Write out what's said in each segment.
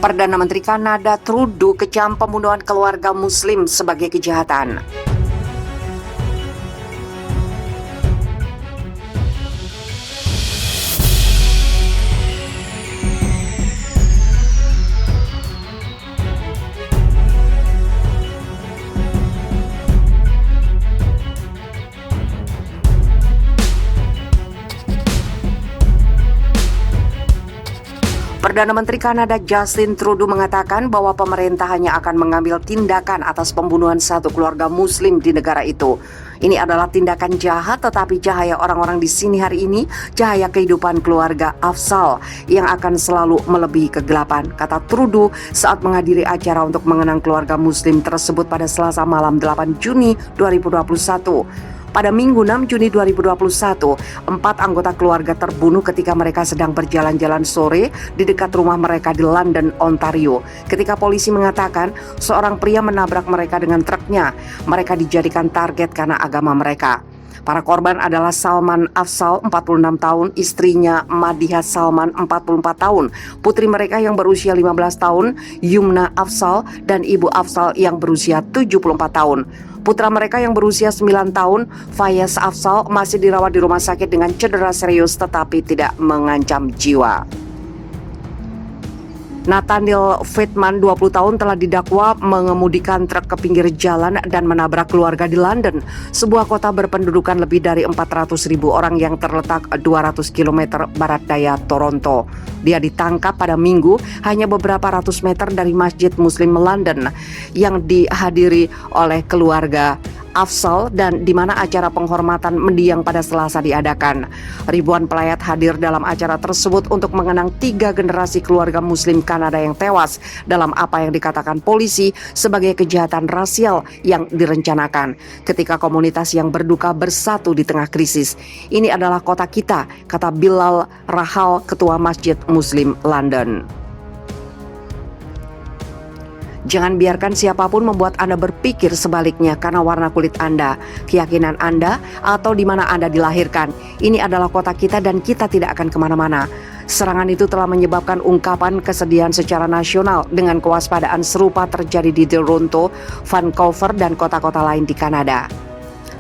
Perdana Menteri Kanada Trudeau kecam pembunuhan keluarga Muslim sebagai kejahatan. Perdana Menteri Kanada Justin Trudeau mengatakan bahwa pemerintah hanya akan mengambil tindakan atas pembunuhan satu keluarga Muslim di negara itu. Ini adalah tindakan jahat, tetapi cahaya orang-orang di sini hari ini, cahaya kehidupan keluarga Afzal yang akan selalu melebihi kegelapan, kata Trudeau saat menghadiri acara untuk mengenang keluarga Muslim tersebut pada Selasa malam 8 Juni 2021. Pada Minggu 6 Juni 2021, 4 anggota keluarga terbunuh ketika mereka sedang berjalan-jalan sore di dekat rumah mereka di London, Ontario. Ketika polisi mengatakan seorang pria menabrak mereka dengan truknya, mereka dijadikan target karena agama mereka. Para korban adalah Salman Afzal, 46 tahun, istrinya Madiha Salman, 44 tahun, putri mereka yang berusia 15 tahun, Yumna Afzal, dan ibu Afzal yang berusia 74 tahun. Putra mereka yang berusia 9 tahun, Fayez Afzal, masih dirawat di rumah sakit dengan cedera serius tetapi tidak mengancam jiwa. Nathaniel Friedman, 20 tahun, telah didakwa mengemudikan truk ke pinggir jalan dan menabrak keluarga di London, sebuah kota berpendudukan lebih dari 400.000 orang yang terletak 200 km barat daya Toronto. Dia ditangkap pada Minggu hanya beberapa ratus meter dari Masjid Muslim London yang dihadiri oleh keluarga Afzal dan di mana acara penghormatan mendiang pada Selasa diadakan. Ribuan pelayat hadir dalam acara tersebut untuk mengenang 3 generasi keluarga Muslim Kanada yang tewas dalam apa yang dikatakan polisi sebagai kejahatan rasial yang direncanakan ketika komunitas yang berduka bersatu di tengah krisis. Ini adalah kota kita, kata Bilal Rahal, ketua Masjid Muslim London. Jangan biarkan siapapun membuat Anda berpikir sebaliknya karena warna kulit Anda, keyakinan Anda, atau di mana Anda dilahirkan. Ini adalah kota kita dan kita tidak akan kemana-mana. Serangan itu telah menyebabkan ungkapan kesedihan secara nasional dengan kewaspadaan serupa terjadi di Toronto, Vancouver, dan kota-kota lain di Kanada.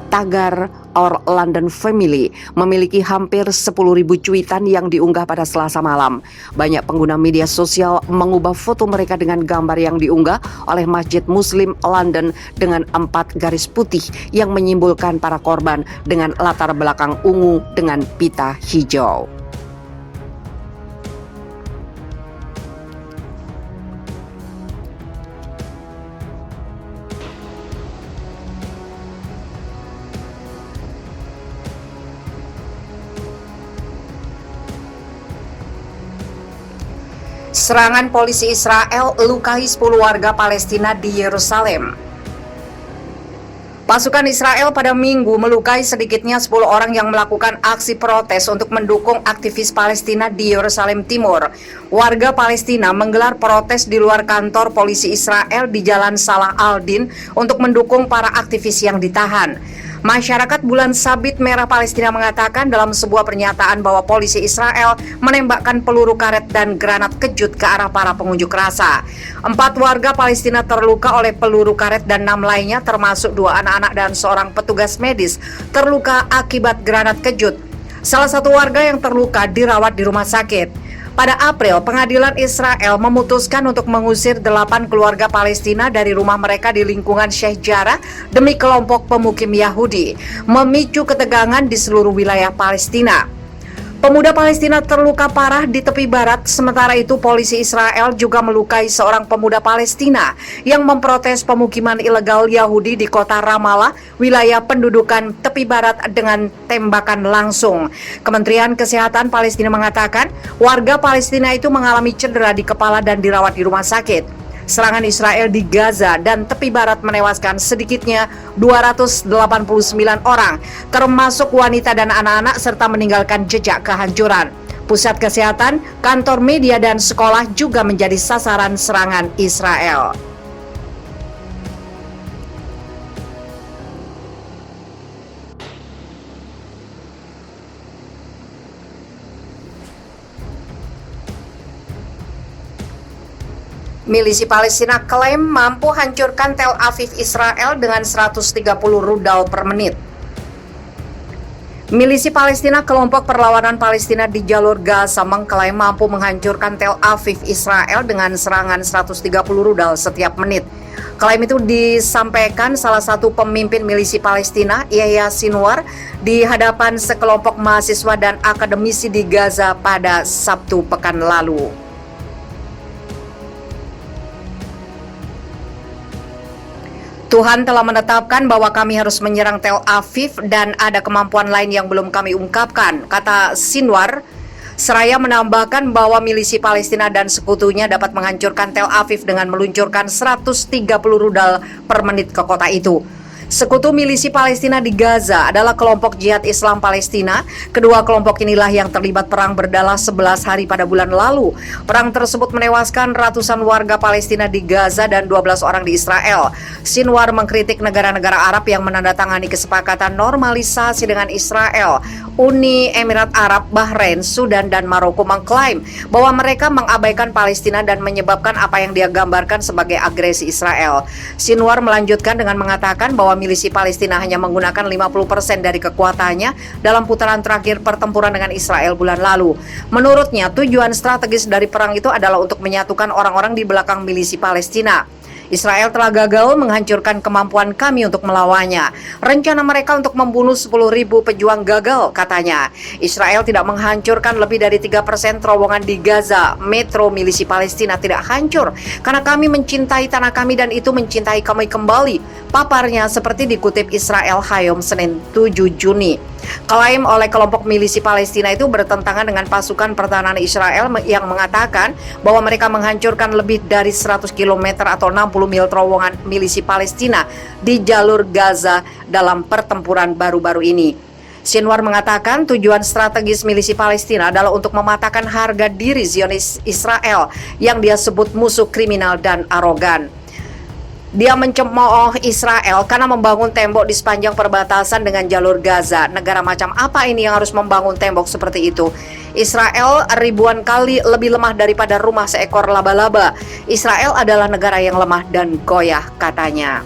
Tagar Our London Family memiliki hampir 10.000 cuitan yang diunggah pada Selasa malam. Banyak pengguna media sosial mengubah foto mereka dengan gambar yang diunggah oleh Masjid Muslim London dengan 4 garis putih yang menyimbolkan para korban dengan latar belakang ungu dengan pita hijau. Serangan polisi Israel lukai 10 warga Palestina di Yerusalem. Pasukan Israel pada Minggu melukai sedikitnya 10 orang yang melakukan aksi protes untuk mendukung aktivis Palestina di Yerusalem Timur. Warga Palestina menggelar protes di luar kantor polisi Israel di Jalan Salah al-Din untuk mendukung para aktivis yang ditahan. Masyarakat Bulan Sabit Merah Palestina mengatakan dalam sebuah pernyataan bahwa polisi Israel menembakkan peluru karet dan granat kejut ke arah para pengunjuk rasa. 4 warga Palestina terluka oleh peluru karet dan 6 lainnya termasuk 2 anak-anak dan seorang petugas medis terluka akibat granat kejut. Salah satu warga yang terluka dirawat di rumah sakit. Pada April, pengadilan Israel memutuskan untuk mengusir 8 keluarga Palestina dari rumah mereka di lingkungan Sheikh Jarrah demi kelompok pemukim Yahudi, memicu ketegangan di seluruh wilayah Palestina. Pemuda Palestina terluka parah di tepi barat, sementara itu polisi Israel juga melukai seorang pemuda Palestina yang memprotes pemukiman ilegal Yahudi di kota Ramallah, wilayah pendudukan tepi barat dengan tembakan langsung. Kementerian Kesehatan Palestina mengatakan warga Palestina itu mengalami cedera di kepala dan dirawat di rumah sakit. Serangan Israel di Gaza dan tepi barat menewaskan sedikitnya 289 orang, termasuk wanita dan anak-anak, serta meninggalkan jejak kehancuran. Pusat kesehatan, kantor media, dan sekolah juga menjadi sasaran serangan Israel. Milisi Palestina klaim mampu hancurkan Tel Aviv Israel dengan 130 rudal per menit. Milisi Palestina, kelompok perlawanan Palestina di jalur Gaza, mengklaim mampu menghancurkan Tel Aviv Israel dengan serangan 130 rudal setiap menit. Klaim itu disampaikan salah satu pemimpin milisi Palestina, Yahya Sinwar, di hadapan sekelompok mahasiswa dan akademisi di Gaza pada Sabtu pekan lalu. Tuhan telah menetapkan bahwa kami harus menyerang Tel Aviv dan ada kemampuan lain yang belum kami ungkapkan, kata Sinwar. Seraya menambahkan bahwa milisi Palestina dan sekutunya dapat menghancurkan Tel Aviv dengan meluncurkan 130 rudal per menit ke kota itu. Sekutu milisi Palestina di Gaza adalah kelompok Jihad Islam Palestina. Kedua kelompok inilah yang terlibat perang berdarah 11 hari pada bulan lalu. Perang tersebut menewaskan ratusan warga Palestina di Gaza dan 12 orang di Israel. Sinwar mengkritik negara-negara Arab yang menandatangani kesepakatan normalisasi dengan Israel. Uni Emirat Arab, Bahrain, Sudan, dan Maroko mengklaim bahwa mereka mengabaikan Palestina dan menyebabkan apa yang dia gambarkan sebagai agresi Israel. Sinwar melanjutkan dengan mengatakan bahwa milisi Palestina hanya menggunakan 50% dari kekuatannya dalam putaran terakhir pertempuran dengan Israel bulan lalu. Menurutnya, tujuan strategis dari perang itu adalah untuk menyatukan orang-orang di belakang milisi Palestina. Israel telah gagal menghancurkan kemampuan kami untuk melawannya. Rencana mereka untuk membunuh 10.000 pejuang gagal, katanya. Israel tidak menghancurkan lebih dari 3% terowongan di Gaza. Metro milisi Palestina tidak hancur karena kami mencintai tanah kami dan itu mencintai kami kembali, paparnya seperti dikutip Israel Hayom Senin 7 Juni. Klaim oleh kelompok milisi Palestina itu bertentangan dengan pasukan pertahanan Israel yang mengatakan bahwa mereka menghancurkan lebih dari 100 km atau 60 mil terowongan milisi Palestina di jalur Gaza dalam pertempuran baru-baru ini. Sinwar mengatakan tujuan strategis milisi Palestina adalah untuk mematahkan harga diri Zionis Israel yang dia sebut musuh kriminal dan arogan. Dia mencemooh Israel karena membangun tembok di sepanjang perbatasan dengan jalur Gaza. Negara macam apa ini yang harus membangun tembok seperti itu? Israel ribuan kali lebih lemah daripada rumah seekor laba-laba. Israel adalah negara yang lemah dan goyah, katanya.